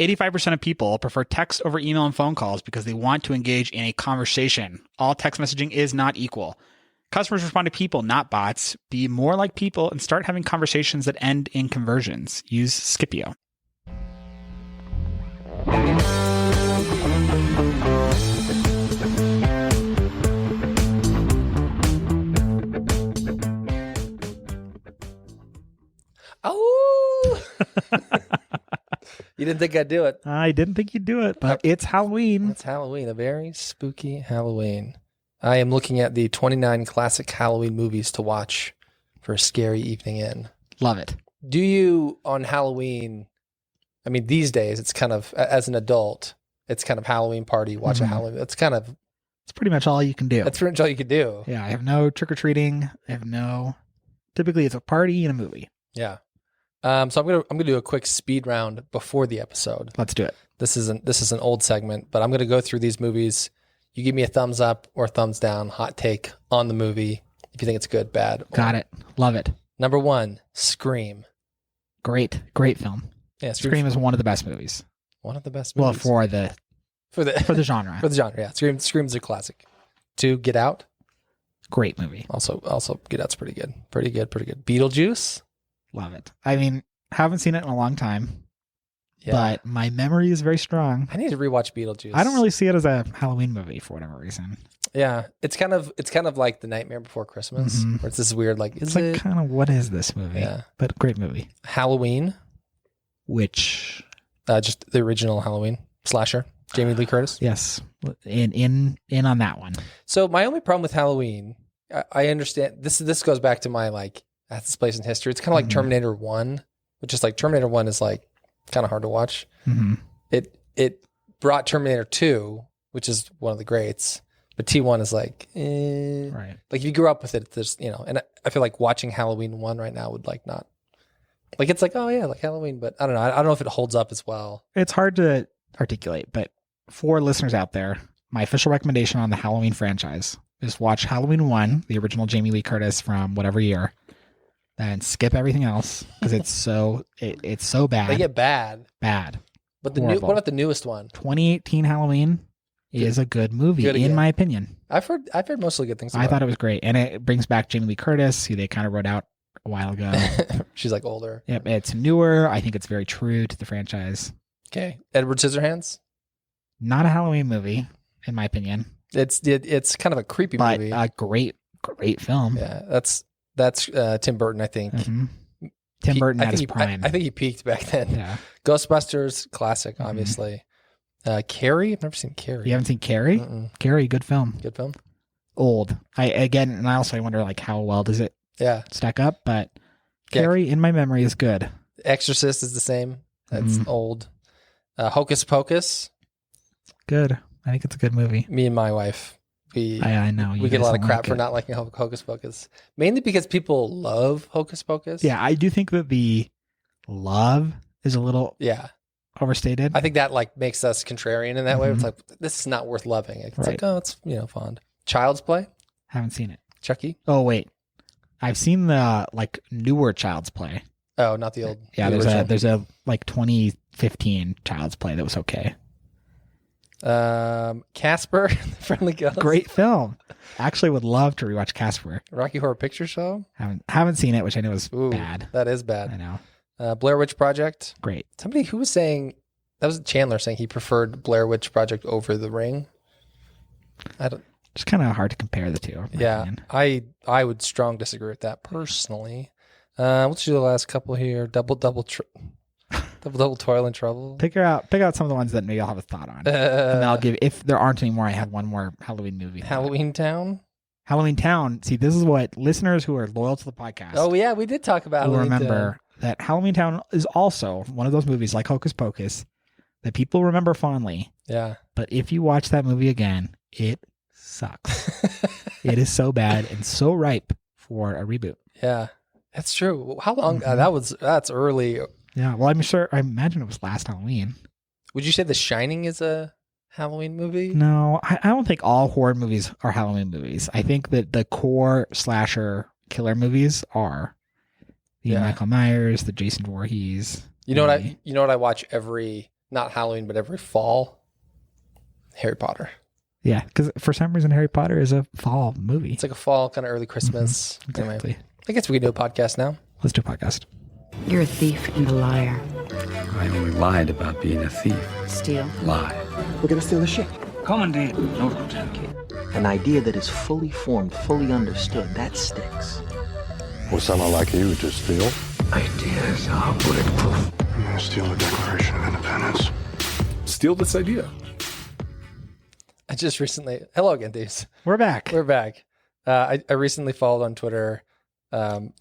85% of people prefer text over email and phone calls because they want to engage in a conversation. All text messaging is not equal. Customers respond to people, not bots. Be more like people and start having conversations that end in conversions. Use Scipio. Oh! You didn't think I'd do it. I didn't think you'd do it, but it's Halloween. It's Halloween, a very spooky Halloween. I am looking at the 29 classic Halloween movies to watch for a scary evening in. Love it. Do you, on Halloween, I mean, these days, it's kind of, as an adult, it's kind of Halloween party, watch a Halloween. It's kind of... It's pretty much all you can do. That's pretty much all you can do. Yeah, I have no trick-or-treating. Typically, it's a party and a movie. Yeah. So I'm gonna do a quick speed round before the episode. Let's do it. This is an old segment, but I'm gonna go through these movies. You give me a thumbs up or thumbs down, hot take on the movie if you think it's good, bad. Got it. Love it. Number 1, Scream. Great film. Yeah, Scream is one of the best movies. One of the best Well, movies. for the genre. For the genre, yeah. Scream's a classic. 2, Get Out. Great movie. Also Get Out's pretty good. Pretty good. Beetlejuice. Love it. I mean, haven't seen it in a long time, Yeah. but my memory is very strong. I need to rewatch Beetlejuice. I don't really see it as a Halloween movie for whatever reason. Yeah, it's kind of like The Nightmare Before Christmas, where it's this weird It's like kind of, what is this movie? Yeah. But great movie. Halloween, Which just the original Halloween slasher, Jamie Lee Curtis. yes, in on that one. So my only problem with Halloween, I understand this goes back to my that's this place in history. It's kind of like Terminator 1, which is like Terminator 1 is like kind of hard to watch. It brought Terminator 2, which is one of the greats, but T1 is like, Right. Like if you grew up with it, there's, and I feel like watching Halloween 1 right now would not, it's like, oh yeah, like Halloween, but I don't know. I don't know if it holds up as well. It's hard to articulate, but for listeners out there, my official recommendation on the Halloween franchise is watch Halloween 1, the original Jamie Lee Curtis from whatever year, and skip everything else because it's so bad. They get bad. But what about the newest one? 2018 Halloween is a good movie, in my opinion. I've heard mostly good things about I thought it was great. And it brings back Jamie Lee Curtis, who they kind of wrote out a while ago. She's like older. Yep, it's newer. I think it's very true to the franchise. Okay. Edward Scissorhands? Not a Halloween movie, in my opinion. It's kind of a creepy but movie. A great film. Yeah, that's Tim Burton, I think. Tim Burton at his prime. I think he peaked back then. Yeah. Ghostbusters, classic, obviously. Carrie? I've never seen Carrie. You haven't seen Carrie? Carrie, good film. Good film. Old. I wonder how well does it stack up, but Carrie in my memory is good. Exorcist is the same. That's old. Hocus Pocus. Good. I think it's a good movie. Me and my wife, I know. We get a lot of crap for not liking Hocus Pocus. Mainly because people love Hocus Pocus. Yeah, I do think that the love is a little overstated. I think that makes us contrarian in that way. It's like, this is not worth loving. It's like, oh, it's fond. Child's Play. Haven't seen it. Chucky. Oh wait, I've seen the newer Child's Play. Oh, not the old. Yeah, there's a 2015 Child's Play that was okay. Casper, the Friendly Ghost. Great film. Actually, would love to rewatch Casper. Rocky Horror Picture Show. Haven't seen it, which I know is bad. That is bad. I know. Blair Witch Project. Great. Somebody who was saying that was Chandler saying he preferred Blair Witch Project over The Ring. It's kind of hard to compare the two. Yeah, I would strong disagree with that personally. Let's do the last couple here. Double Toil and Trouble. Pick out some of the ones that maybe I'll have a thought on. And then I'll give, if there aren't any more, I have one more Halloween movie. Halloween Town. See, this is what listeners who are loyal to the podcast. Oh yeah, we did talk about. Will remember that Halloween Town is also one of those movies like Hocus Pocus that people remember fondly. Yeah. But if you watch that movie again, it sucks. It is so bad and so ripe for a reboot. Yeah, that's true. How long? That's early. Yeah, well, I imagine it was last Halloween. Would you say The Shining is a Halloween movie? No, I don't think all horror movies are Halloween movies. I think that the core slasher killer movies are the Michael Myers, the Jason Voorhees. You know what I watch every not Halloween, but every fall, Harry Potter. Yeah, because for some reason Harry Potter is a fall movie. It's like a fall, kind of early Christmas. Exactly. Anyway, I guess we can do a podcast now. Let's do a podcast. You're a thief and a liar. I only lied about being a thief. Steal. Lie. We're gonna steal the ship. Commandant, Lord Lieutenant. An idea that is fully formed, fully understood, that sticks. Will someone like you to steal? Ideas are bulletproof. I'm gonna steal the Declaration of Independence. Steal this idea. I just recently, hello again, Dave. We're back. We're back. I recently followed on Twitter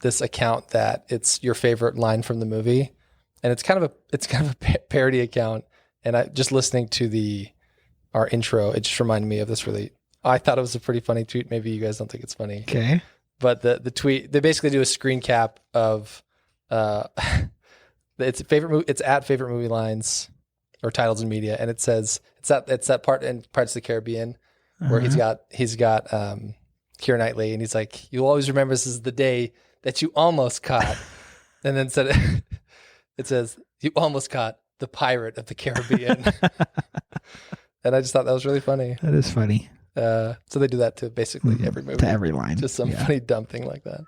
this account that it's your favorite line from the movie, and it's kind of a parody account. And I just listening to our intro, it just reminded me of this. I thought it was a pretty funny tweet. Maybe you guys don't think it's funny. Okay. But the tweet, they basically do a screen cap of it's at favorite movie lines or titles in media, and it says it's that part in Pirates of the Caribbean where he's got Keira Knightley, and he's like, "You'll always remember this is the day that you almost caught," and then it says, "You almost caught the pirate of the Caribbean," and I just thought that was really funny. That is funny. So they do that to basically every movie, To every line. just some funny dumb thing like that.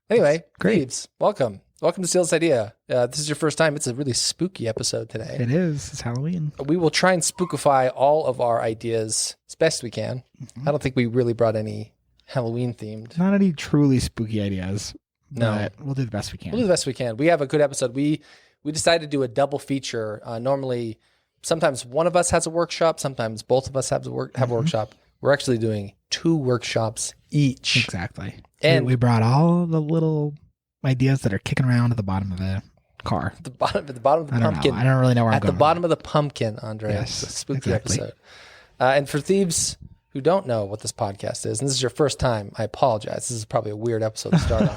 Anyway, great. Thieves, welcome to Steal This Idea. This is your first time. It's a really spooky episode today. It is. It's Halloween. We will try and spookify all of our ideas as best we can. I don't think we really brought any Halloween themed. Not any truly spooky ideas. No. But we'll do the best we can. We'll do the best we can. We have a good episode. We decided to do a double feature. Normally, sometimes one of us has a workshop. Sometimes both of us have a workshop. We're actually doing 2 workshops each. Exactly. And we brought all the little ideas that are kicking around at the bottom of the car. At the bottom of the pumpkin. I don't really know where I'm at going. the bottom of the pumpkin, Andre. Yes, It's a spooky exactly. episode. And for thieves who don't know what this podcast is, and this is your first time, I apologize. This is probably a weird episode to start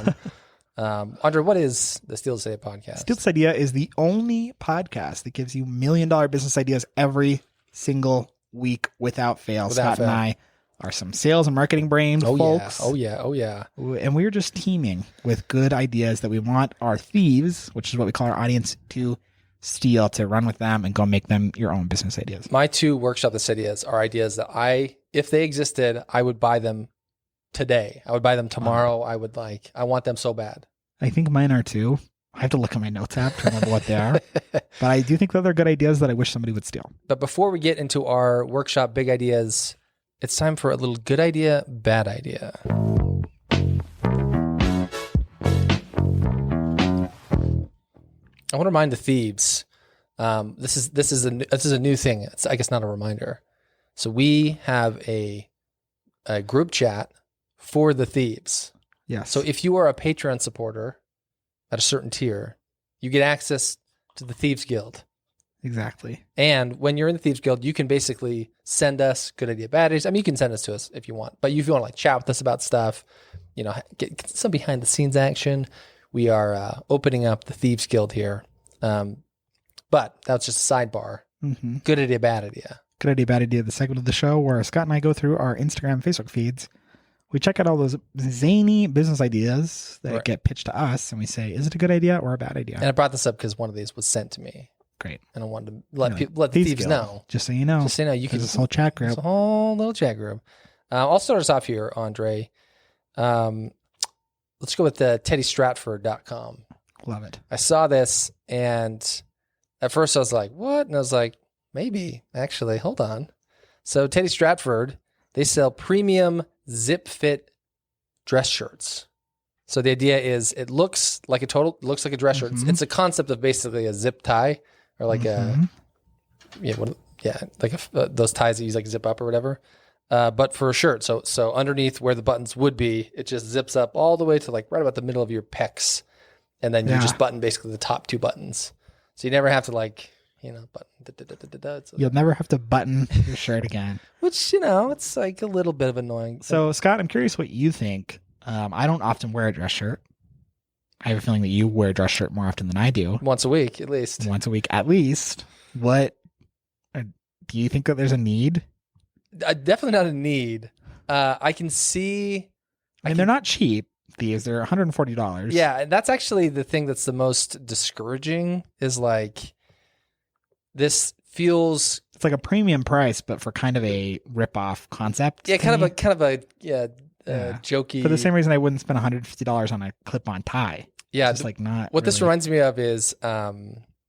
on. Andre, what is the Steal This Idea podcast? Steal This Idea is the only podcast that gives you $1 million business ideas every single week without fail. Scott and I are some sales and marketing brains, folks. Oh yeah. And we're just teaming with good ideas that we want our thieves, which is what we call our audience, to steal, to run with them and go make them your own business ideas. My 2 workshop this ideas are ideas that if they existed, I would buy them today. I would buy them tomorrow. I want them so bad. I think mine are too. I have to look at my notes app to remember what they are. But I do think that they're good ideas that I wish somebody would steal. But before we get into our workshop big ideas, it's time for a little good idea, bad idea. I want to remind the thieves. This is a new thing. It's, I guess, not a reminder. So we have a group chat for the thieves. Yes. So if you are a Patreon supporter at a certain tier, you get access to the Thieves Guild. Exactly. And when you're in the Thieves Guild, you can basically send us good idea, bad ideas. I mean, you can send us to us if you want, but if you want to chat with us about stuff, get some behind the scenes action. We are opening up the Thieves Guild here. But that's just a sidebar. Mm-hmm. Good idea, bad idea. Good idea, bad idea. The segment of the show where Scott and I go through our Instagram, Facebook feeds. We check out all those zany business ideas that get pitched to us, and we say, is it a good idea or a bad idea? And I brought this up because one of these was sent to me. Great. And I wanted to let the thieves know. Just so you know. Just so you know, you can. This whole chat group. It's a whole little chat group. I'll start us off here, Andre. Let's go with TeddyStratford.com. Love it. I saw this, and at first I was like, what? And I was like, maybe, actually, hold on. So Teddy Stratford, they sell premium zip fit dress shirts. So the idea is it looks like a dress shirt. It's a concept of basically a zip tie or like those ties that you like zip up or whatever. But for a shirt. So underneath where the buttons would be, it just zips up all the way to like right about the middle of your pecs. And then you just button basically the top 2 buttons. So you never have to button. So You'll never have to button your shirt again. which, it's like a little bit of annoying. So Scott, I'm curious what you think. I don't often wear a dress shirt. I have a feeling that you wear a dress shirt more often than I do. Once a week, at least. Once a week, at least. What do you think that there's a need? Definitely not a need. I can see. They're not cheap. They're $140. Yeah, and that's actually the thing that's the most discouraging is like this feels It's like a premium price, but for kind of a rip-off concept. yeah, to kind me. of a Yeah. jokey. For the same reason I wouldn't spend $150 on a clip-on tie. Yeah, It's just like not. what this really- reminds me of is I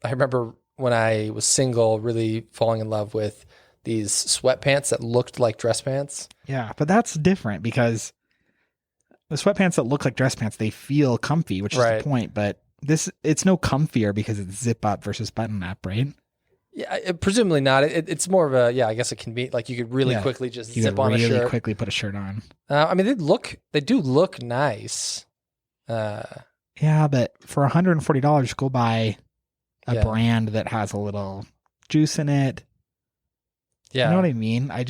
remember when I was single, really falling in love with these sweatpants that looked like dress pants. Yeah, but that's different because the sweatpants that look like dress pants, they feel comfy, which is Right. the point. But it's no comfier because it's zip up versus button up, right? Yeah, presumably not. It's more of a I guess it can be like you could really Yeah. quickly just You zip could on really a shirt. quickly put a shirt on. I mean, they do look nice. Yeah, but for $140, go buy a Yeah. brand that has a little juice in it. Yeah, You know what I mean? I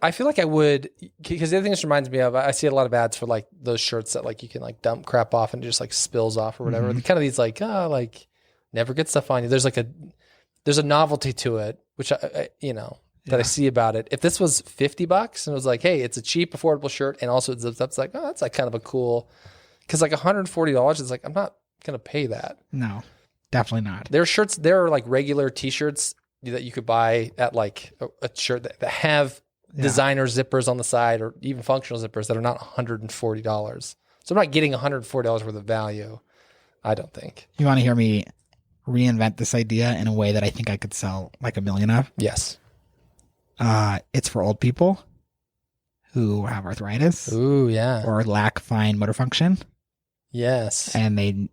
feel like I would, because the other thing this reminds me of, I see a lot of ads for like those shirts that like you can like dump crap off and it just like spills off or whatever. Mhm. Kind of these like like never get stuff on you. There's a novelty to it, which I that I see about it. If this was $50 and it was like, hey, it's a cheap, affordable shirt and also it zips up, it's like, oh, that's like kind of a cool. Because like $140 is like, I'm not gonna pay that. No, definitely not. There are like regular T-shirts that you could buy at like a shirt that have designer zippers on the side or even functional zippers that are not $140. So I'm not getting $140 worth of value. I don't think. You want to hear me reinvent this idea in a way that I think I could sell like a million of? Yes. It's for old people who have arthritis Ooh, yeah. or lack fine motor function, Yes. and they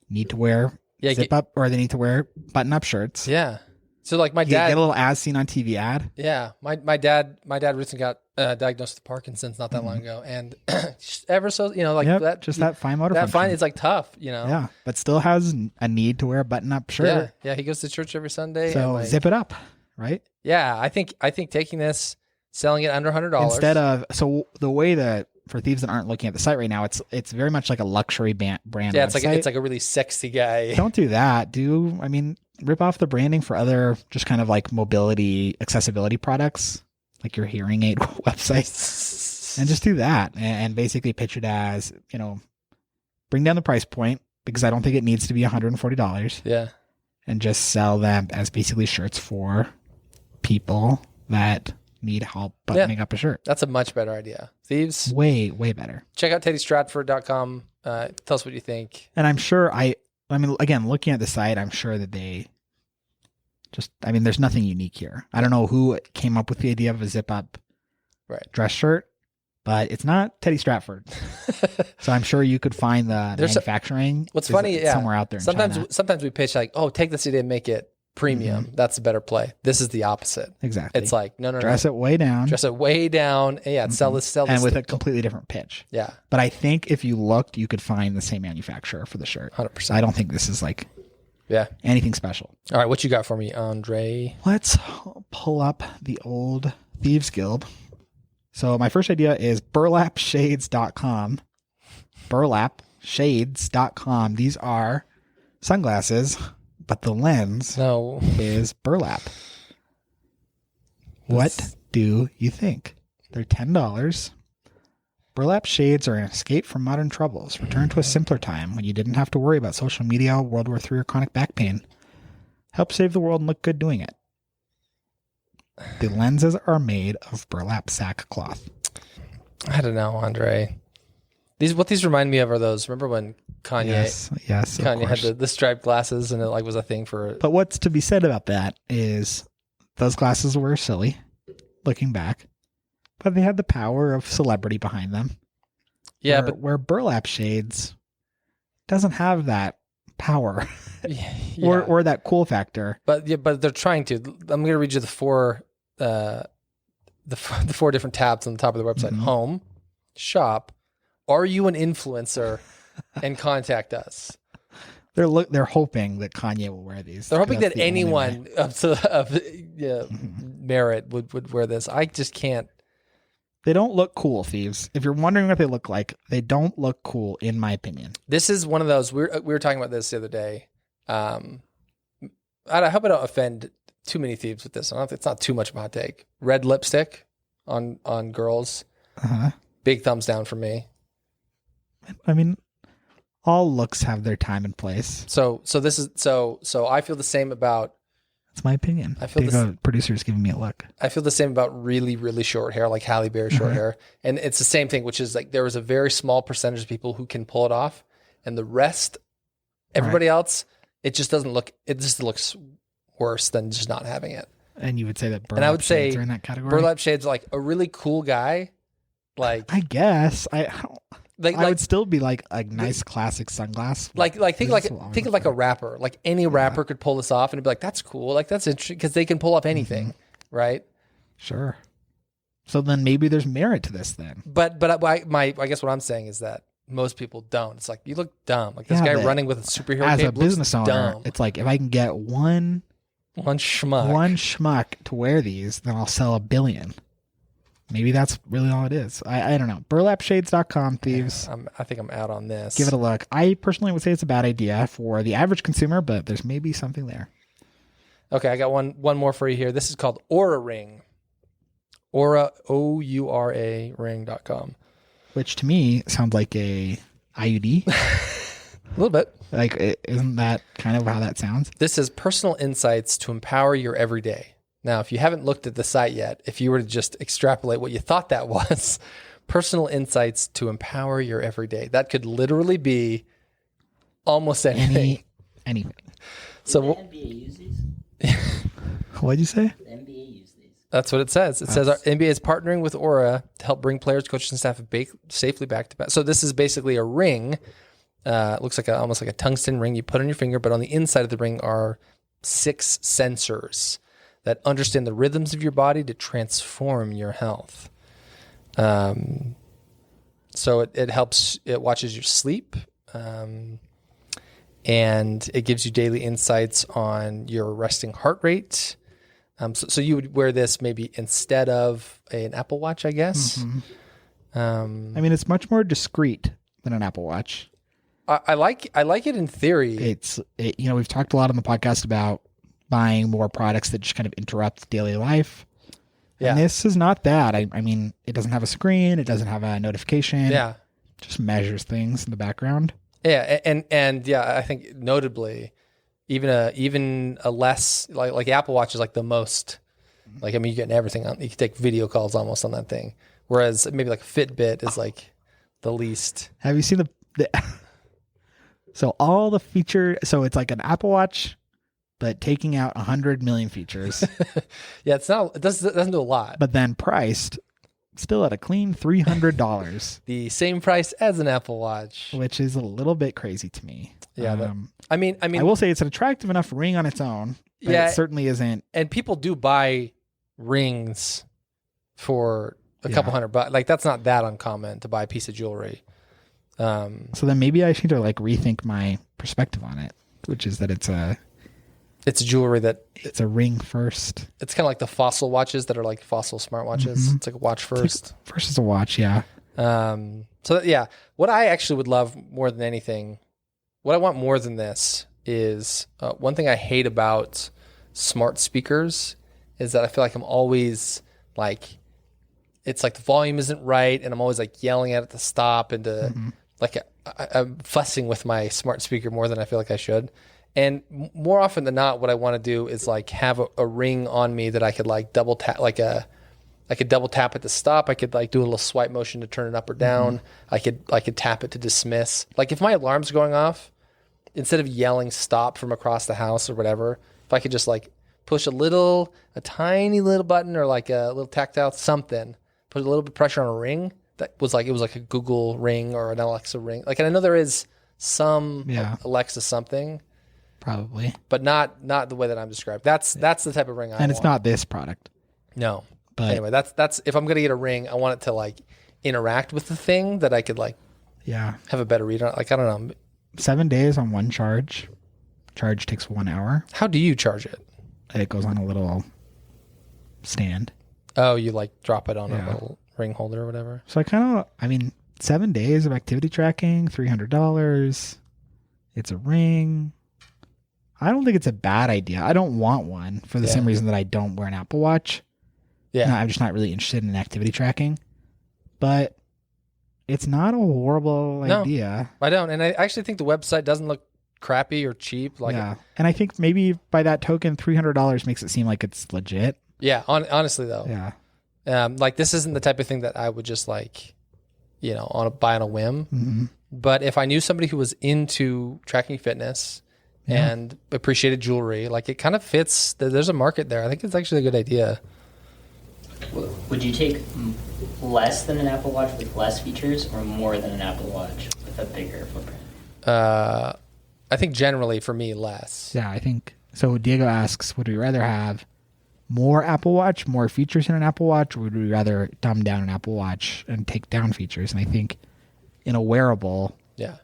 need to wear Yeah, zip up or they need to wear button up shirts. Yeah. So like my You get dad. a little as seen on TV ad. Yeah, my dad recently got diagnosed with Parkinson's not that long ago, and ever so like Yep, that, just that fine motor that function. fine is like tough, Yeah, but still has a need to wear a button up shirt. Yeah, he goes to church every Sunday. So and like, zip it up, right? yeah, I think taking this, selling it under $100 Instead of the way that for thieves that aren't looking at the site right now, it's very much like a luxury brand. yeah, it's website. like a really sexy guy. Don't do that. Rip off the branding for other just kind of like mobility, accessibility products, like your hearing aid websites, and just do that and basically pitch it as, bring down the price point because I don't think it needs to be $140 Yeah, and just sell them as basically shirts for people that need help buttoning up a shirt. that's a much better idea. Thieves, Way, way better. check out teddystratford.com. Tell us what you think. And I'm sure again, looking at the site, I'm sure that there's nothing unique here. I don't know who came up with the idea of a zip up dress shirt, but it's not Teddy Stratford. So I'm sure you could find the manufacturing. What's funny, somewhere out there in China. Sometimes we pitch like, oh, take this idea and make it premium. That's a better play. This is the opposite. Exactly. It's like, no. Dress it way down. Dress it way down. And yeah, sell this. And with a completely different pitch. Yeah. But I think if you looked, you could find the same manufacturer for the shirt. 100%. I don't think this is like Yeah. anything special. All right. What you got for me, Andre? Let's pull up the old Thieves Guild. So my first idea is burlapshades.com. Burlapshades.com. These are sunglasses, but the lens No. is burlap. What do you think? They're $10. Burlap shades are an escape from modern troubles. Return to a simpler time when you didn't have to worry about social media, World War III, or chronic back pain. Help save the world and look good doing it. The lenses are made of burlap sackcloth. I don't know, Andre. What these remind me of are those. Remember when Kanye Yes, of had course. the striped glasses and it like was a thing for. But what's to be said about that is those glasses were silly, looking back, but they had the power of celebrity behind them. Yeah, where burlap shades doesn't have that power yeah. or that cool factor. But they're trying to. I'm going to read you the four different tabs on the top of the website: home, shop, are you an influencer, and contact us. They're hoping that Kanye will wear these. They're hoping That's that the only anyone of merit would wear this. I just can't. They don't look cool, thieves. If you're wondering what they look like, they don't look cool, in my opinion. This is one of those. We were talking about this the other day. I hope I don't offend too many thieves with this. It's not too much of a hot take. Red lipstick on girls. Uh-huh. Big thumbs down for me. I mean, all looks have their time and place. So this is so I feel the same about It's my opinion. I feel the producer's giving me a look. I feel the same about really, really short hair, like Halle Berry short hair. And it's the same thing, which is like there is a very small percentage of people who can pull it off. And the rest, everybody else, it just doesn't look, it just looks worse than just not having it. And you would say that burlap and I would say shades are in that category? Burlap shades are like a really cool guy. Like I guess. I don't... Like, I would still be like a nice classic sunglass. Think of like a rapper. Like any rapper could pull this off and it'd be like, that's cool. Like that's interesting because they can pull off anything, right? Sure. So then maybe there's merit to this then. But I guess what I'm saying is that most people don't. It's like you look dumb. Like this guy running with a superhero as cape a business owner, dumb. It's like if I can get one schmuck to wear these, then I'll sell 1 billion. Maybe that's really all it is. I don't know. Burlapshades.com, thieves. Yeah, I think I'm out on this. Give it a look. I personally would say it's a bad idea for the average consumer, but there's maybe something there. Okay, I got one more for you here. This is called Aura Ring. Aura, O-U-R-A, ring.com. Which to me sounds like a IUD. A little bit. Like, isn't that kind of how that sounds? This is personal insights to empower your everyday. Now, if you haven't looked at the site yet, if you were to just extrapolate what you thought that was, personal insights to empower your everyday. That could literally be almost anything. Anything. So the NBA use these? What'd you say? The NBA use these. That's what it says. It says our NBA is partnering with Aura to help bring players, coaches, and staff safely back to back. So this is basically a ring. It looks like almost like a tungsten ring you put on your finger, but on the inside of the ring are 6 sensors that understand the rhythms of your body to transform your health. So it helps, it watches your sleep, and it gives you daily insights on your resting heart rate. So you would wear this maybe instead of an Apple Watch, I guess. Mm-hmm. I mean, it's much more discreet than an Apple Watch. I like it in theory. We've talked a lot on the podcast about buying more products that just kind of interrupt daily life. Yeah. And this is not that. I mean, it doesn't have a screen. It doesn't have a notification. Yeah. It just measures things in the background. Yeah. And yeah, I think notably, even a less like Apple Watch is like the most, like, I mean, you're getting everything on, you can take video calls almost on that thing. Whereas maybe like a Fitbit is like the least. Have you seen so all the so it's like an Apple Watch, but taking out 100 million features. Yeah, it doesn't do a lot. But then priced still at a clean $300. The same price as an Apple Watch, which is a little bit crazy to me. Yeah, I mean, I will say it's an attractive enough ring on its own. But it certainly isn't. And people do buy rings for a couple $100. Like that's not that uncommon to buy a piece of jewelry. So then maybe I should like rethink my perspective on it, which is that it's a jewelry that it's a ring first. It's kind of like the Fossil watches that are like Fossil smartwatches. Mm-hmm. It's like a watch first. First is a watch, yeah. What I actually would love more than anything, what I want more than this is one thing I hate about smart speakers is that I feel like I'm always like, it's like the volume isn't right, and I'm always like yelling at it to stop and to like I'm fussing with my smart speaker more than I feel like I should. And more often than not, what I want to do is like have a ring on me that I could like double tap, I could double tap it to stop. I could like do a little swipe motion to turn it up or down. I could tap it to dismiss. Like if my alarm's going off, instead of yelling stop from across the house or whatever, if I could just like push a tiny little button or like a little tactile something, put a little bit of pressure on a ring that was like, it was like a Google ring or an Alexa ring. Like, and I know there is some Alexa something. Probably. But not the way that I'm described. That's the type of ring I want. And it's not this product. No. But anyway, that's if I'm going to get a ring, I want it to like interact with the thing that I could like have a better read on it. Like, I don't know. 7 days on one charge. Charge takes 1 hour. How do you charge it? It goes on a little stand. Oh, you like drop it on a little ring holder or whatever? So 7 days of activity tracking, $300. It's a ring. I don't think it's a bad idea. I don't want one for the same reason that I don't wear an Apple Watch. Yeah. No, I'm just not really interested in activity tracking. But it's not a horrible idea. I don't. And I actually think the website doesn't look crappy or cheap. Like, yeah. And I think maybe by that token, $300 makes it seem like it's legit. yeah. Honestly, though, Yeah. like this isn't the type of thing that I would just like, buy on a whim. Mm-hmm. But if I knew somebody who was into tracking fitness and appreciated jewelry, like it kind of fits. There's a market there. I think it's actually a good idea. Would you take less than an Apple Watch with less features, or more than an Apple Watch with a bigger footprint? I think generally for me, less. Yeah, I think so. Diego asks, would we rather have more Apple Watch, more features in an Apple Watch, or would we rather dumb down an Apple Watch and take down features? And I think in a wearable, Yeah.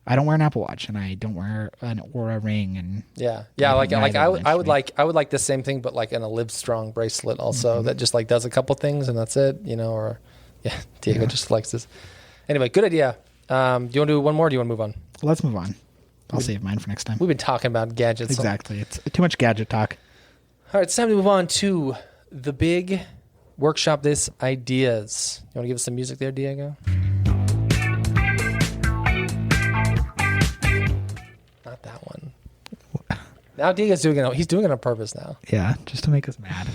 I don't wear an Apple Watch, and I don't wear an Aura ring, and Yeah. Neither I would interests me. like the same thing, but like in a Live Strong bracelet also that just like does a couple things and that's it, or Diego just likes this. Anyway, good idea. Do you want to do one more? Or do you want to move on? let's move on. I'll save mine for next time. We've been talking about gadgets. Exactly. It's too much gadget talk. All right, it's time to move on to the big workshop this ideas. You want to give us some music there, Diego? Not that one. Now Diego's doing it. He's doing it on purpose now. Yeah, just to make us mad.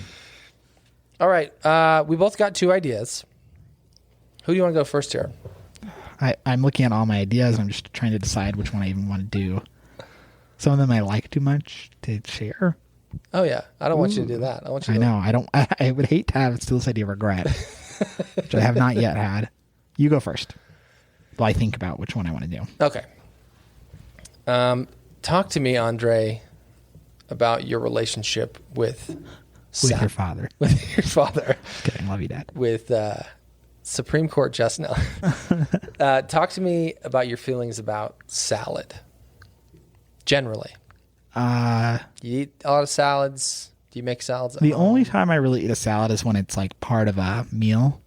All right, we both got 2 ideas. Who do you want to go first here? I'm looking at all my ideas, and I'm just trying to decide which one I even want to do. Some of them I like too much to share. Oh yeah, I don't want you to do that. I want you. I to... know. I would hate to have steal this idea of regret, which I have not yet had. You go first. While I think about which one I want to do. Okay. Talk to me, Andre, about your relationship with Your father. With your father. Kidding. Love you, Dad. With Supreme Court Justice. No. Talk to me about your feelings about salad. Generally. You eat a lot of salads. Do you make salads? The only time I really eat a salad is when it's like part of a meal.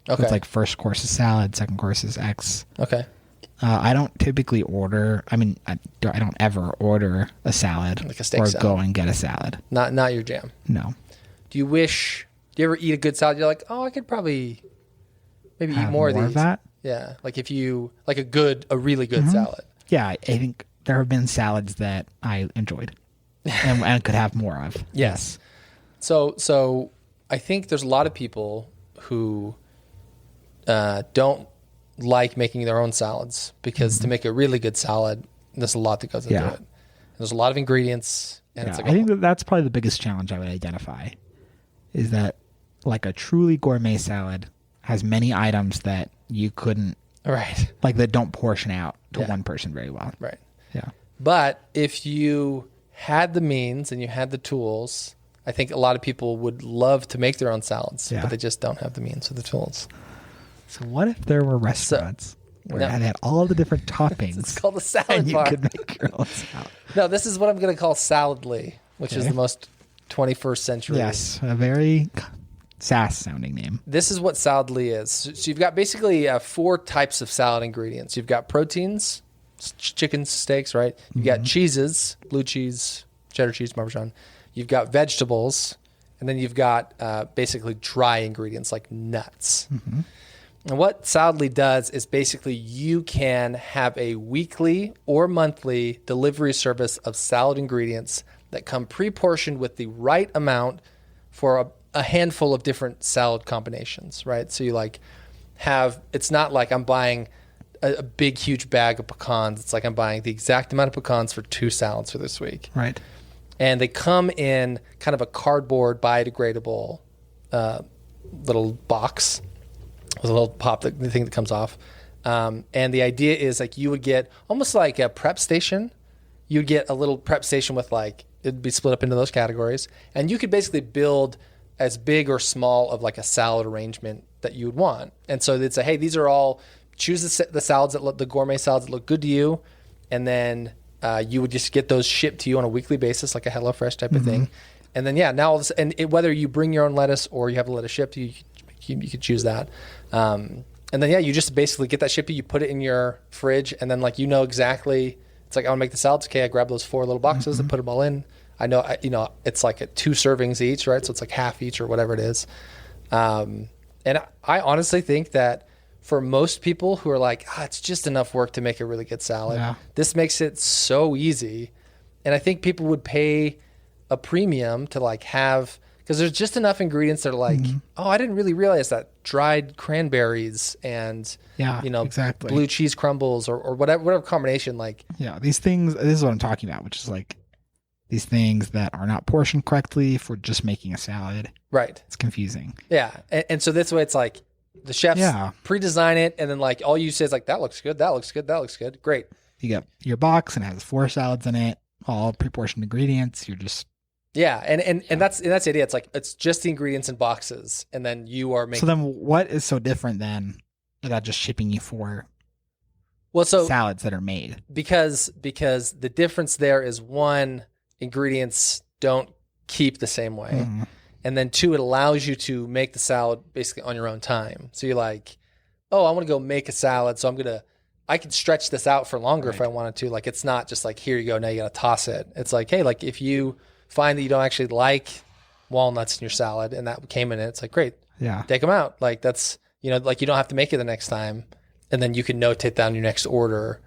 Okay. It's like first course is salad, second course is X. Okay. I don't typically order. I mean, I don't ever order a salad Like a steak or salad. go and get a salad. Not your jam. No. Do you ever eat a good salad? You're like, oh, I could probably maybe eat Have more of these. that? Yeah. Like if you like a really good salad. Yeah, I think there have been salads that I enjoyed and could have more of. Yes. So I think there's a lot of people who don't like making their own salads because to make a really good salad, there's a lot that goes into it. And there's a lot of ingredients. And Yeah, it's like, I think that's probably the biggest challenge I would identify is that like a truly gourmet salad has many items that you couldn't, right. like that don't portion out to Yeah. one person very well. Right. Yeah. But if you had the means and you had the tools, I think a lot of people would love to make their own salads, Yeah. but they just don't have the means or the tools. So what if there were restaurants where No. it had all the different toppings It's called a salad and you bar. could make your own salad? No, this is what I'm going to call Saladly, which is Okay. the most 21st century. Yes, a very sass sounding name. This is what Saladly is. So you've got basically 4 types of salad ingredients. You've got proteins, chicken steaks, right? You've got cheeses, blue cheese, cheddar cheese, Parmesan. You've got vegetables, and then you've got basically dry ingredients like nuts. And what Saladly does is basically you can have a weekly or monthly delivery service of salad ingredients that come pre-portioned with the right amount for a handful of different salad combinations, right? So you like it's not like I'm buying a big, huge bag of pecans. It's like I'm buying the exact amount of pecans for 2 salads for this week. Right. And they come in kind of a cardboard biodegradable little box with a little pop, the thing that comes off. And the idea is like you would get almost like a prep station. You'd get a little prep station with like, it'd be split up into those categories. And you could basically build as big or small of like a salad arrangement that you would want. And so they'd say, hey, these are all, choose the salads that look, the gourmet salads that look good to you. And then you would just get those shipped to you on a weekly basis, like a HelloFresh type of thing. And then, yeah, now, whether you bring your own lettuce or you have a lettuce shipped to you, you could choose that. And then, yeah, you just basically get that shipped to you, put it in your fridge, and then, like, you know exactly, it's like, I want to make the salads. Okay, I grab those 4 little boxes and put them all in. I know, it's like 2 servings each, right? So it's like half each or whatever it is. And I honestly think that for most people who are like, it's just enough work to make a really good salad. This makes it so easy. And I think people would pay a premium to like have, because there's just enough ingredients that are like, oh, I didn't really realize that dried cranberries and, exactly. blue cheese crumbles or whatever combination. Like, these things, this is what I'm talking about, which is like these things that are not portioned correctly for just making a salad. Right. It's confusing. Yeah. And so this way it's like the chefs pre-design it. And then like all you say is like, that looks good. That looks good. That looks good. Great. You get your box and it has 4 salads in it, all pre-portioned ingredients. You're just, and that's the idea. It's like it's just the ingredients in boxes, and then you are making. So then, what is so different than about just shipping you 4 salads that are made? Because the difference there is 1, ingredients don't keep the same way, and then 2, it allows you to make the salad basically on your own time. So you're like, oh, I want to go make a salad, so I could stretch this out for longer if I wanted to. Like it's not just like here you go, now you got to toss it. It's like, hey, like if you find that you don't actually like walnuts in your salad and that came in it, it's like, great. Yeah. Take them out. Like that's, like you don't have to make it the next time. And then you can notate down your next order.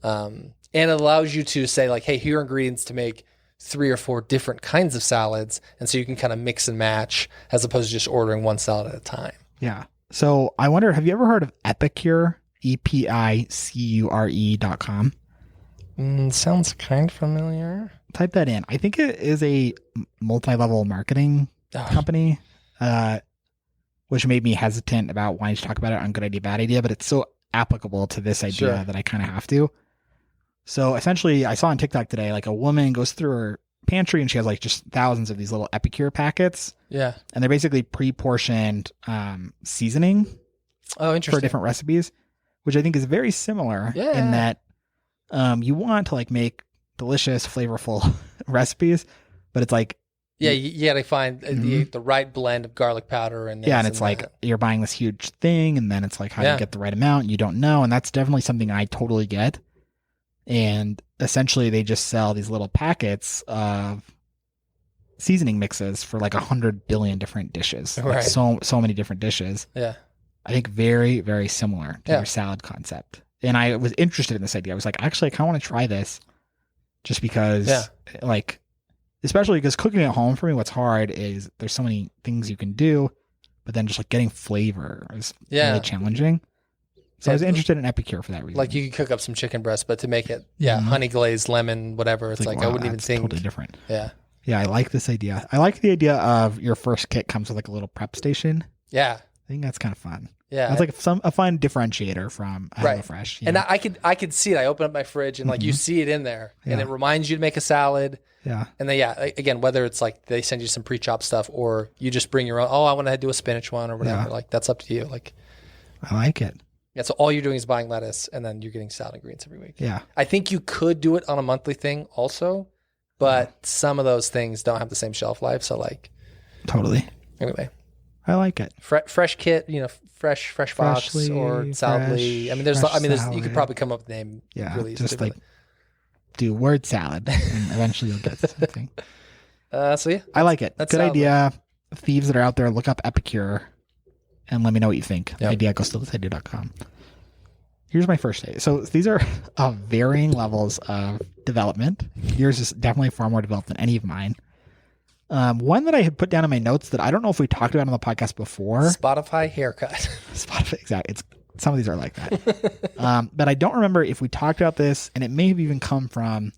And it allows you to say like, hey, here are ingredients to make 3 or 4 different kinds of salads. And so you can kind of mix and match as opposed to just ordering one salad at a time. Yeah. So I wonder, have you ever heard of Epicure? EPICURE.com. Sounds kind of familiar. Type that in. I think it is a multi-level marketing company, which made me hesitant about wanting to talk about it on Good Idea, Bad Idea, but it's so applicable to this idea that I kind of have to. So essentially, I saw on TikTok today, like a woman goes through her pantry and she has like just thousands of these little Epicure packets. Yeah. And they're basically pre-portioned seasoning for different recipes, which I think is very similar in that you want to like make delicious, flavorful recipes, but it's like you gotta find the right blend of garlic powder and and it's like you're buying this huge thing, and then it's like how do you get the right amount? You don't know, and that's definitely something I totally get. And essentially, they just sell these little packets of seasoning mixes for like 100 billion different dishes, like so many different dishes. Yeah, I think very, very similar to your salad concept. And I was interested in this idea. I was like, actually, I kind of want to try this. Just because, like, especially because cooking at home for me, what's hard is there's so many things you can do, but then just like getting flavor is really challenging. So I was interested in Epicure for that reason. Like you could cook up some chicken breast, but to make it, honey glazed, lemon, whatever, it's like wow, I wouldn't even think. Totally different. Yeah. Yeah, I like this idea. I like the idea of your first kit comes with like a little prep station. Yeah. I think that's kind of fun. Yeah, that's like a fun differentiator from HelloFresh. And I could see it. I open up my fridge and like you see it in there, and it reminds you to make a salad. Yeah, and then again, whether it's like they send you some pre-chopped stuff or you just bring your own. Oh, I want to do a spinach one or whatever. Like that's up to you. Like, I like it. Yeah, so all you're doing is buying lettuce, and then you're getting salad ingredients every week. Yeah, I think you could do it on a monthly thing also, but some of those things don't have the same shelf life. So like, totally. Anyway. I like it. Fresh kit, fresh box or Saladly. I mean, there's you could probably come up with a name. Yeah, really just like do word salad, and eventually you'll get something. I like it. That's good idea. Thieves that are out there, look up Epicure, and let me know what you think. Idea goes to thisidea.com. Here's my first day. So these are varying levels of development. Yours is definitely far more developed than any of mine. One that I had put down in my notes that I don't know if we talked about on the podcast before. Spotify haircut. Spotify, exactly. Some of these are like that. But I don't remember if we talked about this, and it may have even come from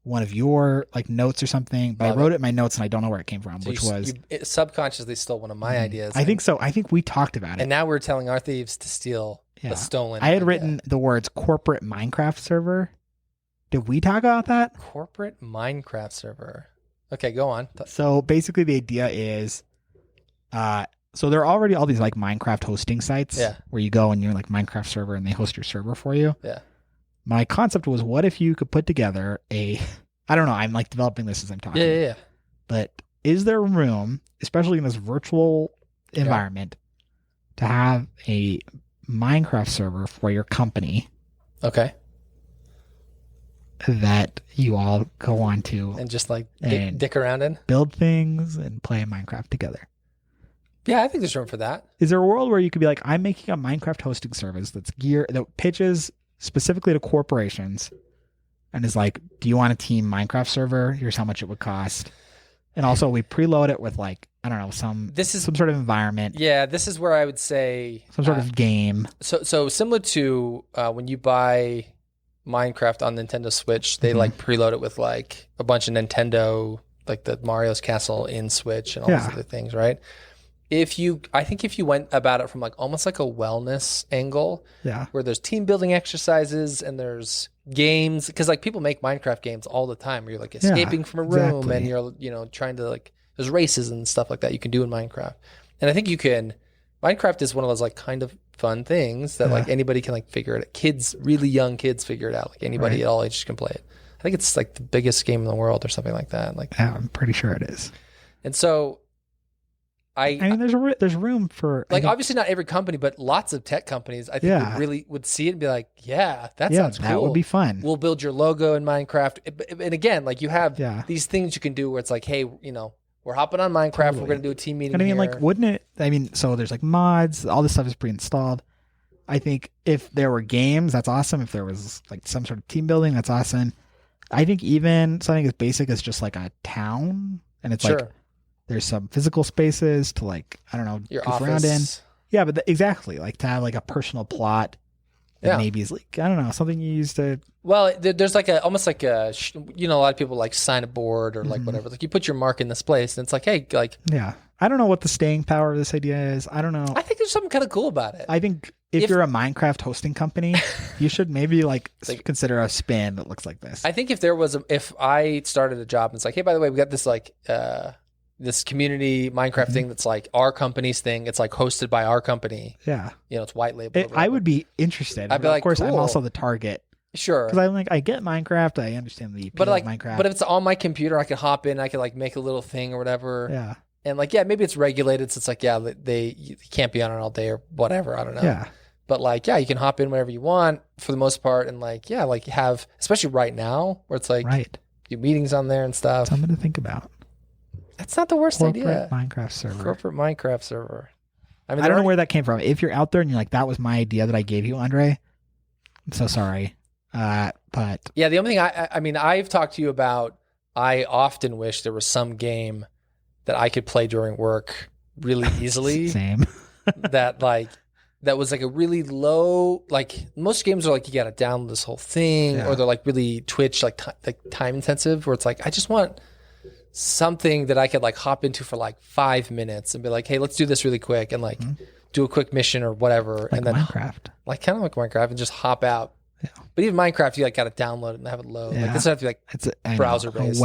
one of your like notes or something. But I wrote it in my notes, and I don't know where it came from, so you subconsciously stole one of my ideas. I think so. I think we talked about it. And now we're telling our thieves to steal a stolen I had written the words corporate Minecraft server. Did we talk about that? Corporate Minecraft server. Okay, go on. So basically the idea is, so there are already all these like Minecraft hosting sites where you go and you're like Minecraft server and they host your server for you. Yeah. My concept was, what if you could put together I don't know, I'm like developing this as I'm talking. Yeah. But is there room, especially in this virtual environment, to have a Minecraft server for your company? Okay. That you all go on to and just like dick around in, build things and play Minecraft together. Yeah, I think there's room for that. Is there a world where you could be like, I'm making a Minecraft hosting service that pitches specifically to corporations and is like, do you want a team Minecraft server? Here's how much it would cost. And also we preload it with like, I don't know, some sort of environment. Yeah, this is where I would say some sort of game. So similar to when you buy Minecraft on Nintendo Switch, they like preload it with like a bunch of Nintendo, like the Mario's Castle in Switch and all these other things, right? I think if you went about it from like almost like a wellness angle, where there's team building exercises and there's games, because like people make Minecraft games all the time where you're like escaping from a room and you're trying to like, there's races and stuff like that you can do in Minecraft. And I think Minecraft is one of those like kind of fun things that like anybody can like figure it out. Kids, really young kids figure it out. Like anybody at all ages can play it. I think it's like the biggest game in the world or something like that. Like, yeah, I'm pretty sure it is. And so I mean, there's room for like obviously not every company, but lots of tech companies I think would see it and be like, yeah, that sounds cool. That would be fun. We'll build your logo in Minecraft. And again, like you have these things you can do where it's like, hey, we're hopping on Minecraft. Totally. We're going to do a team meeting. And I mean, here. like, wouldn't it? I mean, so there's like mods. All this stuff is pre-installed. I think if there were games, that's awesome. If there was like some sort of team building, that's awesome. I think even something as basic as just like a town, and it's like there's some physical spaces to like, I don't know, your goof office. Around in. Yeah, but exactly, like to have like a personal plot that maybe is like, I don't know, something you use to. Well, there's like almost like a lot of people like sign a board or like whatever. Like you put your mark in this place, and it's like, hey, like. Yeah, I don't know what the staying power of this idea is. I don't know. I think there's something kind of cool about it. I think if you're a Minecraft hosting company, you should maybe like consider a spin that looks like this. I think if I started a job and it's like, hey, by the way, we got this like this community Minecraft thing that's like our company's thing. It's like hosted by our company. Yeah, it's white label. I would be interested. I'd be like, of course, cool. I'm also the target. Sure, because I'm like, I get Minecraft. I understand the appeal of Minecraft. But if it's on my computer, I could hop in. I could like make a little thing or whatever. Yeah. And like, maybe it's regulated. So it's like, you can't be on it all day or whatever. I don't know. Yeah. But like, you can hop in whenever you want for the most part. And like, like have, especially right now where it's like, do meetings on there and stuff. Something to think about. That's not the worst idea. Minecraft server. Corporate Minecraft server. I mean, I don't know where that came from. If you're out there and you're like, that was my idea that I gave you, Andre, I'm so sorry. But yeah, the only thing I mean, I've talked to you about, I often wish there was some game that I could play during work really easily. Same. that was like a really low, like most games are like, you got to download this whole thing or they're like really Twitch, like time intensive where it's like, I just want something that I could like hop into for like 5 minutes and be like, hey, let's do this really quick and like do a quick mission or whatever. Like and then Minecraft. Like kind of like Minecraft and just hop out. Yeah. But even Minecraft, you like got to download it and have it load. Yeah. Like this would have to be like it's browser based.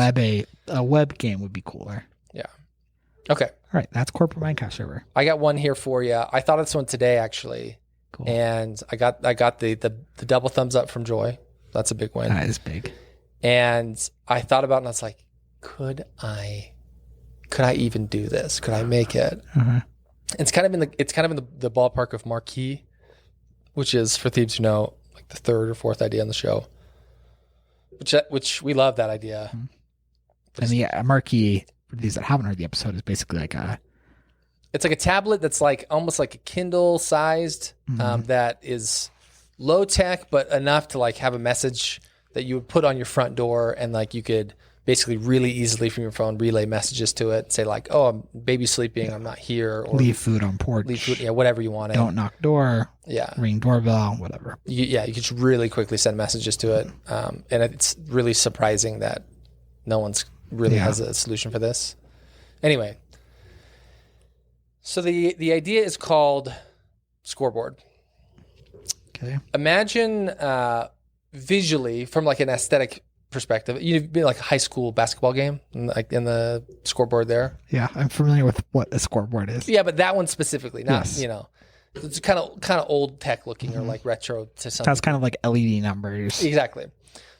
A web game would be cooler. Yeah. Okay. All right. That's corporate Minecraft server. I got one here for you. I thought of this one today actually. Cool. And I got the double thumbs up from Joy. That's a big win. That is big. And I thought about it and I was like, could I even do this? Could I make it? Uh-huh. It's kind of in the ballpark of Marquee, which is, for thieves who know, like the third or fourth idea on the show. Which we love that idea. Mm-hmm. And the Marquee, for these that haven't heard the episode, is basically like it's like a tablet that's like almost like a Kindle sized, that is low tech but enough to like have a message that you would put on your front door, and like you could basically really easily from your phone relay messages to it, say like, oh, I'm baby sleeping, I'm not here, or leave food on porch, whatever you want. Don't knock door, ring doorbell, whatever. You could just really quickly send messages to it, and it's really surprising that no one's really has a solution for this. Anyway, so the idea is called Scoreboard. Okay. Imagine visually from like an aesthetic perspective, you'd be like a high school basketball game, like in the scoreboard there. Yeah, I'm familiar with what a scoreboard is. Yeah, but that one specifically, not it's kind of old tech looking or like retro to something. That's kind of like LED numbers. Exactly.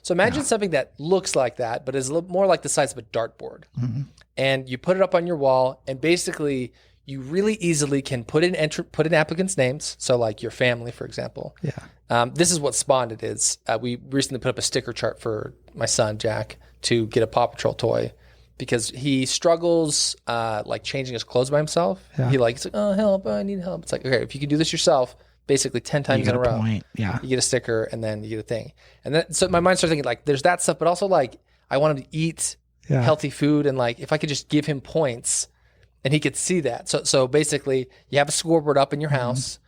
So imagine something that looks like that, but is a little more like the size of a dartboard. Mm-hmm. And you put it up on your wall, and basically you really easily can put in applicants' names. So like your family, for example. Yeah. This is what spawned it is. We recently put up a sticker chart for my son, Jack, to get a Paw Patrol toy. because he struggles like changing his clothes by himself. Yeah. He's like, oh, help, I need help. It's like, okay, if you can do this yourself, basically 10 times in a row, Yeah. you get a sticker and then you get a thing. And then, so my mind starts thinking like, there's that stuff, but also like, I want him to eat healthy food. And like, if I could just give him points and he could see that. So basically you have a scoreboard up in your house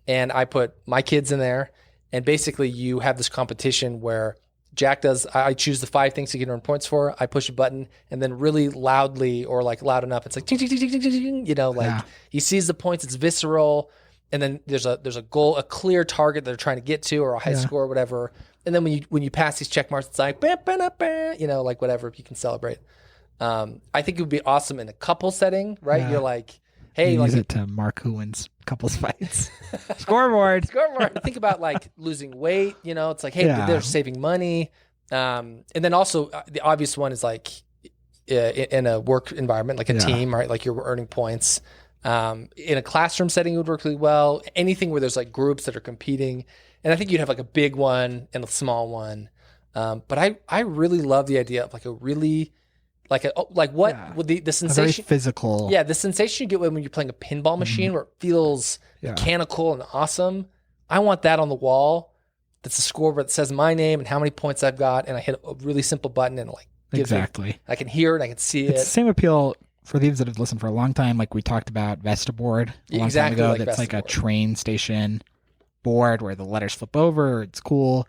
and I put my kids in there. And basically you have this competition where Jack does, I choose the 5 things he can earn points for. I push a button and then really loudly or like loud enough, it's like, ting, ting, ting, ting, ting, ting, ting, you know, like he sees the points, it's visceral. And then there's a goal, a clear target that they're trying to get to, or a high score or whatever. And then when you pass these check marks, it's like, bah, bah, bah, bah, you know, like whatever, you can celebrate. I think it would be awesome in a couple setting, right? Yeah. You're like, hey, like use it to mark who wins couples fights. Scoreboard. Think about like losing weight, you know, it's like, hey, they're saving money. And then also the obvious one is like in a work environment, like a team, right? Like you're earning points. In a classroom setting, it would work really well. Anything where there's like groups that are competing. And I think you'd have like a big one and a small one. But I really love the idea of like a really, like would the sensation, a very physical. Yeah, the sensation you get when you're playing a pinball machine where it feels mechanical and awesome. I want that on the wall. That's a scoreboard that says my name and how many points I've got. And I hit a really simple button and it like gives me, I can hear it, I can see It's it. the same appeal for thieves that have listened for a long time. Like we talked about Vestaboard a long time ago. That's like a train station board where the letters flip over. It's cool.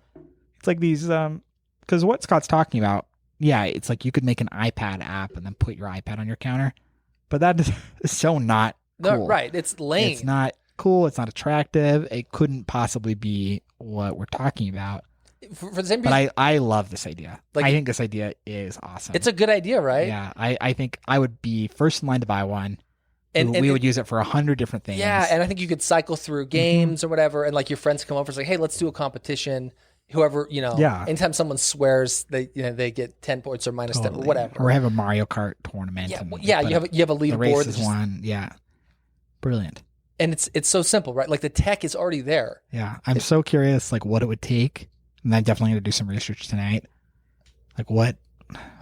It's like these, because what Scott's talking about, it's like you could make an iPad app and then put your iPad on your counter, but that is so not cool. No, right. It's lame. It's not cool. It's not attractive. It couldn't possibly be what we're talking about. For the same reason, but I love this idea. Like, I think this idea is awesome. It's a good idea, right? Yeah, I think I would be first in line to buy one. And we would use it for 100 different things. Yeah, and I think you could cycle through games or whatever, and like your friends come over, it's like, hey, let's do a competition. Whoever, you know, anytime someone swears, they get 10 points or minus 10 or whatever. Or have a Mario Kart tournament. Yeah, you have a leaderboard. The race is one. Yeah, brilliant. And it's so simple, right? Like the tech is already there. Yeah, I'm so curious, like what it would take. And I'm definitely going to do some research tonight. Like what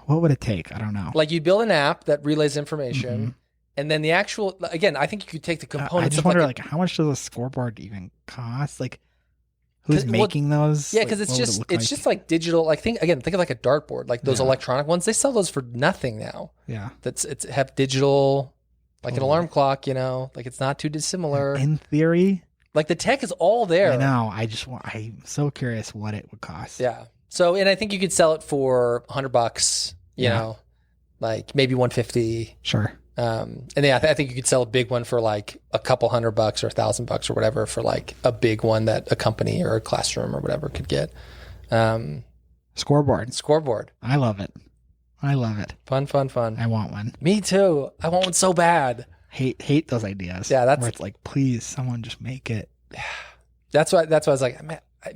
would it take? I don't know. Like you build an app that relays information, and then the actual, again, I think you could take the components. I just wonder, like how much does a scoreboard even cost? Like who's making those? Yeah, because it's just like digital. Like think of like a dartboard, like those electronic ones. They sell those for nothing now. Yeah, it's have digital, like an alarm clock. You know, like it's not too dissimilar in theory. Like the tech is all there. I know. I'm so curious what it would cost. Yeah. So, and I think you could sell it for $100, you know, like maybe 150. Sure. And I think you could sell a big one for like a couple $100 or $1,000 or whatever for like a big one that a company or a classroom or whatever could get. Scoreboard. I love it. Fun. I want one. Me too. I want one so bad. Hate those ideas. Yeah, where it's like, please, someone just make it. That's why I was like,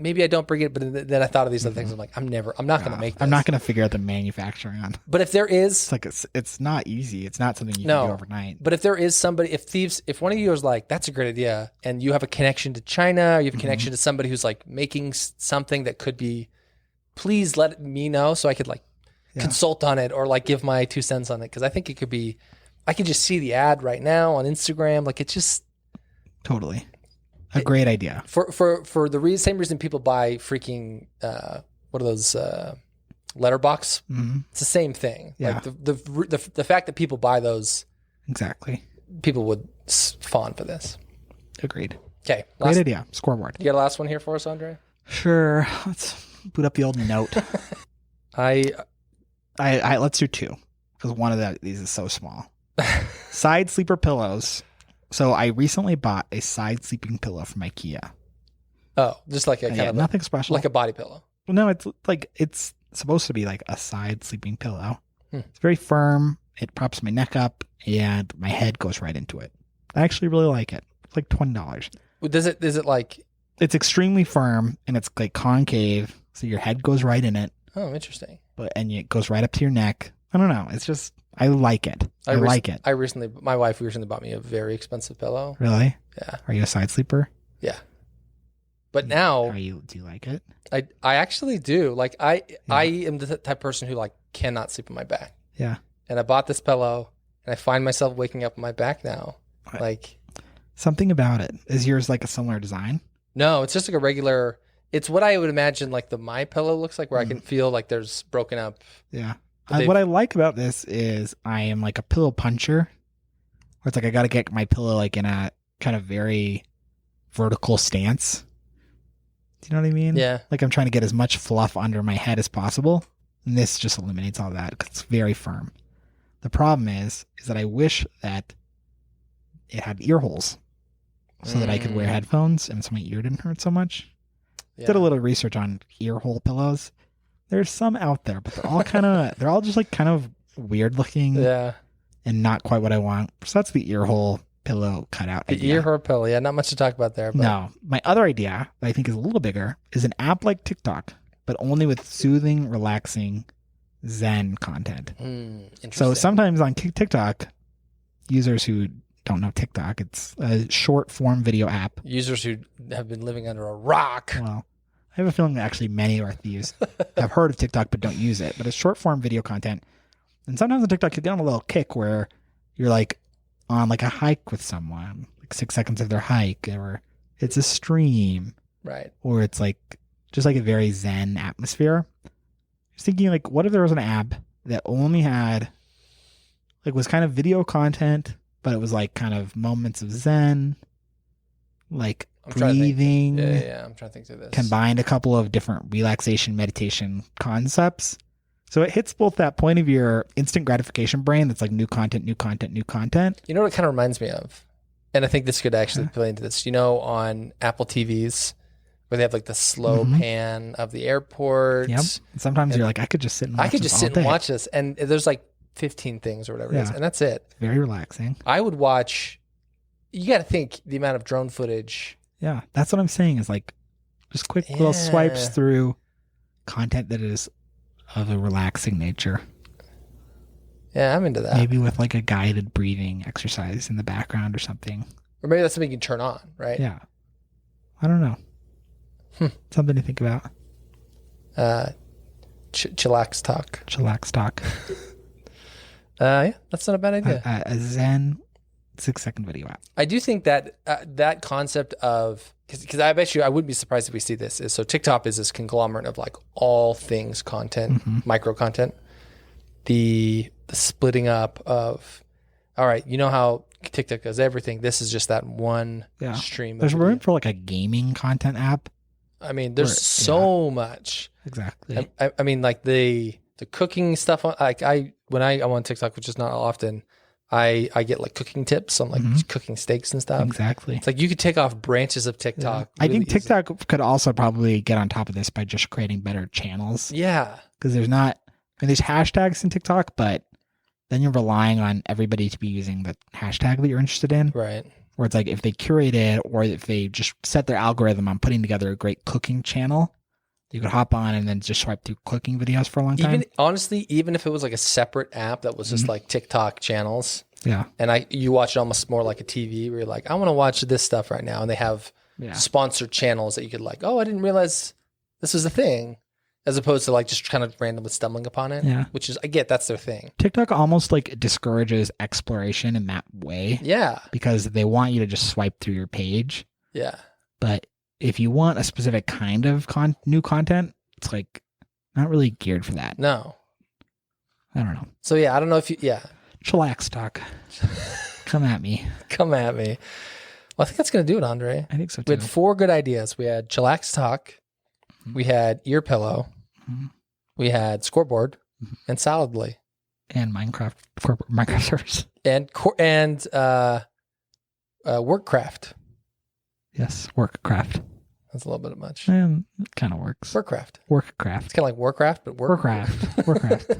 maybe I don't bring it, but then I thought of these other things. I'm like, I'm not going to make this. I'm not going to figure out the manufacturing on. But if there is, it's like it's not easy. It's not something you can do overnight. But if there is somebody, if one of you is like, that's a great idea, and you have a connection to China, or you have a connection to somebody who's like making something that could be, please let me know so I could like consult on it or like give my 2 cents on it, because I think it could be. I can just see the ad right now on Instagram. Like it's just totally a great idea for the same reason people buy freaking what are those letterbox? It's the same thing. Yeah. Like the fact that people buy those, exactly. People would fawn for this. Agreed. Okay, great idea. Scoreboard. You got a last one here for us, Andre? Sure. Let's boot up the old note. I let's do 2 because one of these is so small. Side sleeper pillows. So I recently bought a side sleeping pillow from IKEA. Oh, just like a kind of nothing special, like a body pillow. Well, no, it's supposed to be like a side sleeping pillow. It's very firm. It props my neck up, and my head goes right into it. I actually really like it. It's like $20. Is it like? It's extremely firm, and it's like concave, so your head goes right in it. Oh, interesting. And it goes right up to your neck. I don't know. It's just. I like it. I like it. My wife recently bought me a very expensive pillow. Really? Yeah. Are you a side sleeper? Yeah. But now, do you like it? I actually do. Like I am the type of person who like cannot sleep on my back. Yeah. and I bought this pillow, and I find myself waking up on my back now. Right. Like, something about it. Is yours like a similar design? no, it's just like a regular. It's what I would imagine like the My Pillow looks like, where I can feel like there's broken up. Yeah. But What I like about this is I am like a pillow puncher, where it's like I got to get my pillow like in a kind of very vertical stance. Do you know what I mean? Yeah. Like I'm trying to get as much fluff under my head as possible. And this just eliminates all that because it's very firm. The problem is that I wish that it had ear holes so that I could wear headphones and so my ear didn't hurt so much. Yeah. Did a little research on ear hole pillows. There's some out there, but they're all they're all just like kind of weird looking Yeah. and not quite what I want. So that's the ear hole pillow cutout The idea. ear hole pillow. Yeah, not much to talk about there. But No, my other idea that I think is a little bigger is an app like TikTok, but only with soothing, relaxing, Zen content. interesting. So sometimes on TikTok, users who don't know TikTok, it's a short form video app. Users who have been living under a rock. Well, I have a feeling that actually many of our thieves have heard of TikTok but don't use it. But it's short form video content. And sometimes on TikTok, you get on a little kick where you're like on like a hike with someone, like 6 seconds of their hike, or it's a stream, Right. or it's like just like a very Zen atmosphere. I was thinking, like, what if there was an app that only had, like, was kind of video content, but it was like kind of moments of Zen, like I'm trying to think. breathing, Yeah. I'm trying to think through this. combined a couple of different relaxation meditation concepts. So it hits both that point of your instant gratification brain that's like new content, new content, new content. You know what it kind of reminds me of? And I think this could actually play into this. You know, on Apple TVs, where they have like the slow pan of the airport. Yep. Sometimes you're like, I could just sit and watch I could this just all sit day. and watch this. And there's like 15 things or whatever it is. Yeah. And that's it. Very relaxing. I would watch. You got to think the amount of drone footage. Yeah. That's what I'm saying is like just quick little swipes Yeah. through content that is of a relaxing nature. Yeah, I'm into that. Maybe with like a guided breathing exercise in the background or something. Or maybe that's something you can turn on, right? Yeah. I don't know. Something to think about. Chillax talk. Chillax talk. Yeah, that's not a bad idea. A Zen 6-second video app. I do think that that concept of, because I bet you I wouldn't be surprised if we see this, is so TikTok is this conglomerate of like all things content, micro content, the splitting up of, all right, you know how TikTok does everything. This is just that one stream. There's of room video. for like a gaming content app. I mean, there's so much. Exactly. I mean, like the cooking stuff. Like when I'm on TikTok, which is not often, I get like cooking tips on like cooking steaks and stuff. Exactly. It's like you could take off branches of TikTok. I think really easy. TikTok could also probably get on top of this by just creating better channels. Yeah. Because there's there's hashtags in TikTok, but then you're relying on everybody to be using the hashtag that you're interested in. Right. Where it's like if they curate it or if they just set their algorithm on putting together a great cooking channel, you could hop on and then just swipe through cooking videos for a long time. Even honestly, even if it was like a separate app that was just like TikTok channels, Yeah. and you watch it almost more like a TV where you're like, I want to watch this stuff right now, and they have sponsored channels that you could like, oh, I didn't realize this was a thing, as opposed to like just kind of randomly stumbling upon it. Yeah. Which is, I get that's their thing. TikTok almost like discourages exploration in that way. Yeah. Because they want you to just swipe through your page. Yeah. But if you want a specific kind of new content, it's like not really geared for that. No. I don't know. So yeah, I don't know if you, Chillax talk. Come at me. Come at me. Well, I think that's going to do it, Andre. I think so We too. had 4 good ideas. We had chillax talk. We had ear pillow. We had scoreboard and solidly. And Minecraft corporate Minecraft servers. And workcraft. Yes, workcraft. That's a little bit much. And it kind of works. Workcraft. Workcraft. It's kind of like Warcraft, but Warcraft. Warcraft.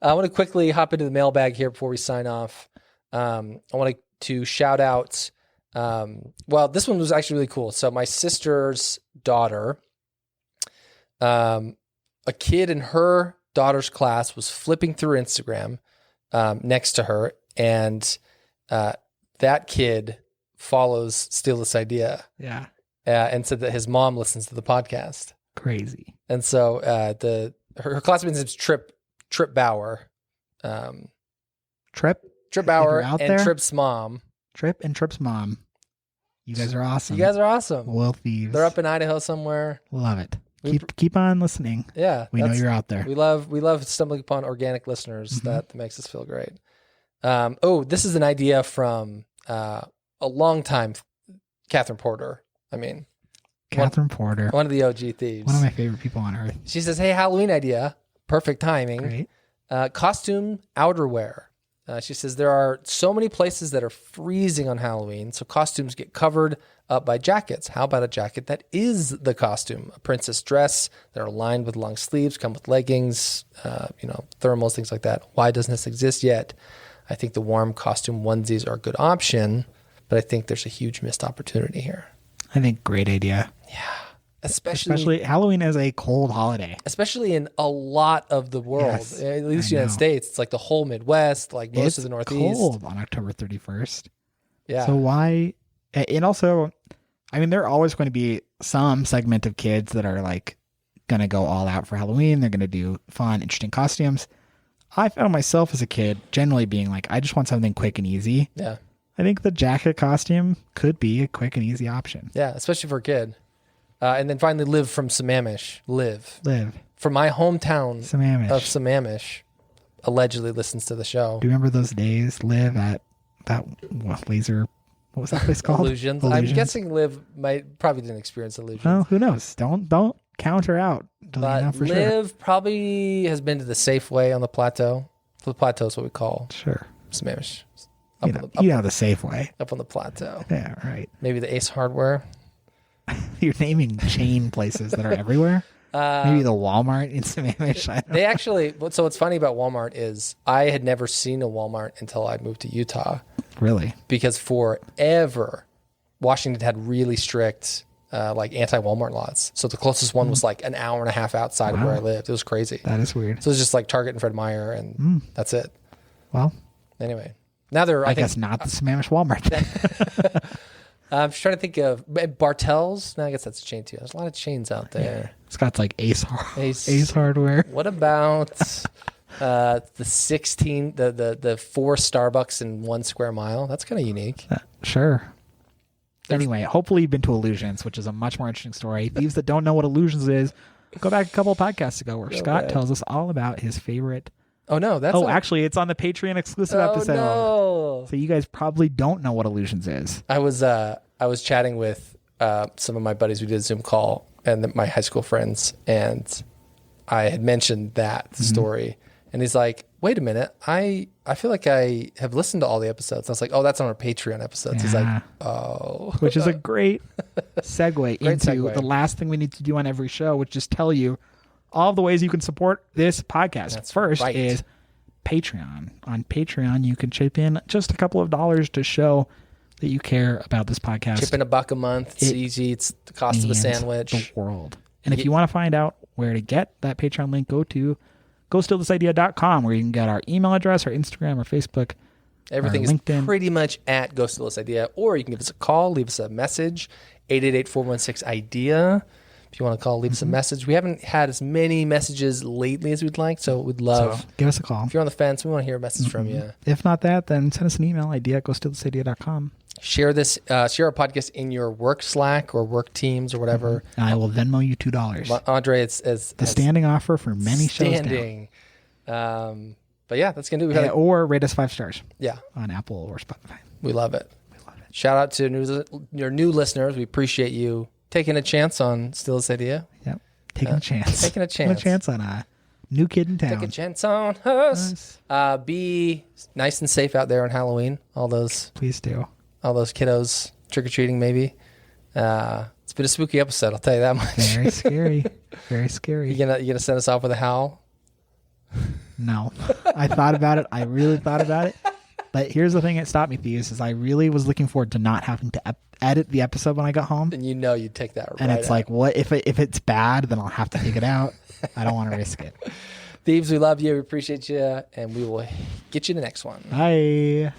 I want to quickly hop into the mailbag here before we sign off. I want to shout out. Well, this one was actually really cool. So my sister's daughter, a kid in her daughter's class was flipping through Instagram next to her, and that kid follows Steal This Idea. Yeah. And said that his mom listens to the podcast. Crazy. And so her classmate's name's Trip Bauer. Trip Bauer out and there? Tripp's mom. Trip and Trip's mom. You guys are awesome. You guys are awesome. Loyal thieves. They're up in Idaho somewhere. Love it. Keep on listening. Yeah, We know you're out there. We love stumbling upon organic listeners. That makes us feel great. This is an idea from a long time Catherine Porter. I mean, Catherine Porter. one of the OG thieves. One of my favorite people on earth. She says, "Hey, Halloween idea. Perfect timing. Great. Costume outerwear." She says there are so many places that are freezing on Halloween, so costumes get covered up by jackets. How about a jacket that is the costume? A princess dress that are lined with long sleeves, come with leggings, thermals, things like that. Why doesn't this exist yet? I think the warm costume onesies are a good option, but I think there's a huge missed opportunity here. I think great idea. Yeah. Especially Halloween is a cold holiday. Especially in a lot of the world, Yes, at least I the United know. States. It's like the whole Midwest, like most of the Northeast. It's cold on October 31st. Yeah. So why? And also, I mean, there are always going to be some segment of kids that are like going to go all out for Halloween. They're going to do fun, interesting costumes. I found myself as a kid generally being like, I just want something quick and easy. Yeah. I think the jacket costume could be a quick and easy option. Yeah, especially for a kid. And then finally, Liv from Sammamish. Liv. From my hometown Sammamish. of Sammamish. Allegedly listens to the show. Do you remember those days? Live at that laser. What was that place called? Illusions. I'm guessing Liv probably didn't experience illusions. Well, who knows? Don't count her out. Until you know for Liv probably has been to the Safeway on the plateau. The plateau is what we call sure. Sammamish. You know the safe way. Up on the plateau. Yeah, right. Maybe the Ace Hardware. You're naming chain places that are everywhere. Maybe the Walmart in Sammamish. They actually. So what's funny about Walmart is I had never seen a Walmart until I moved to Utah. Really? Because forever, Washington had really strict anti-Walmart laws. So the closest one was like an hour and a half outside of where I lived. It was crazy. That is weird. So it was just like Target and Fred Meyer, and that's it. Well, anyway, now they're. I guess not the Sammamish Walmart. I'm just trying to think of Bartell's. No, I guess that's a chain too. There's a lot of chains out there. Yeah. Scott's like Ace Hardware. What about the 16, the 4 Starbucks in 1 square mile? That's kind of unique. Sure. Anyway, hopefully you've been to Illusions, which is a much more interesting story. Thieves that don't know what Illusions is, go back a couple of podcasts ago where Scott tells us all about his favorite. Oh no, that's actually it's on the Patreon exclusive episode. No. So you guys probably don't know what Illusions is. I was chatting with some of my buddies. We did a Zoom call and my high school friends, and I had mentioned that story, and he's like, "Wait a minute, I feel like I have listened to all the episodes." I was like, "Oh, that's on our Patreon episodes." Yeah. He's like, "Oh," which is a great segue into the last thing we need to do on every show, which is tell you all the ways you can support this podcast. That's First is Patreon. On Patreon, you can chip in just a couple of dollars to show that you care about this podcast. Chip in $1 a month. It's easy. It's the cost of a sandwich. The world. And if you want to find out where to get that Patreon link, go to GoStealThisIdea.com, where you can get our email address, our Instagram, our Facebook. Everything is pretty much at Go Steal This Idea, or you can give us a call, leave us a message, 888-416-IDEA. If you want to call, leave us a message. We haven't had as many messages lately as we'd like, so we'd love. So give us a call. If you're on the fence, we want to hear a message from you. If not that, then send us an email, idea@GoStealThisIdea.com. Share our podcast in your work Slack or work teams or whatever. And I will Venmo you $2. Andre, it's the standing offer for many shows now. But yeah, that's gonna do it. Or rate us 5 stars. Yeah, on Apple or Spotify. We love it. Shout out to your new listeners. We appreciate you taking a chance on Steal This Idea. Yep, taking a chance. Taking a chance. Taking a chance on a new kid in town. Take a chance on us. Be nice and safe out there on Halloween. Please do. All those kiddos trick-or-treating maybe. It's been a spooky episode, I'll tell you that much. Very scary. Very scary. You gonna send us off with a howl? No. I thought about it. I really thought about it. But here's the thing that stopped me, Thieves, is I really was looking forward to not having to edit the episode when I got home. And you'd take that and it's like, what if it's bad, then I'll have to take it out. I don't want to risk it. Thieves, we love you. We appreciate you. And we will get you the next one. Bye.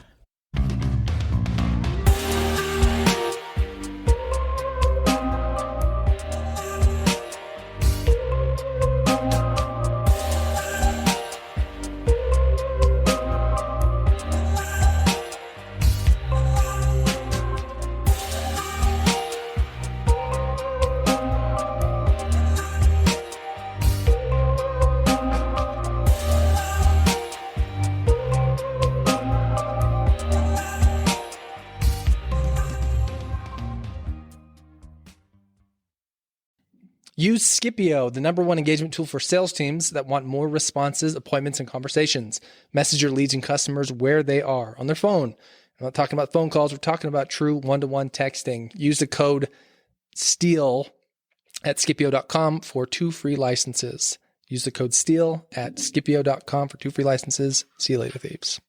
Use Scipio, the #1 engagement tool for sales teams that want more responses, appointments, and conversations. Message your leads and customers where they are on their phone. I'm not talking about phone calls. We're talking about true one-to-one texting. Use the code STEAL at Scipio.com for 2 free licenses. Use the code STEAL at Scipio.com for 2 free licenses. See you later, thieves.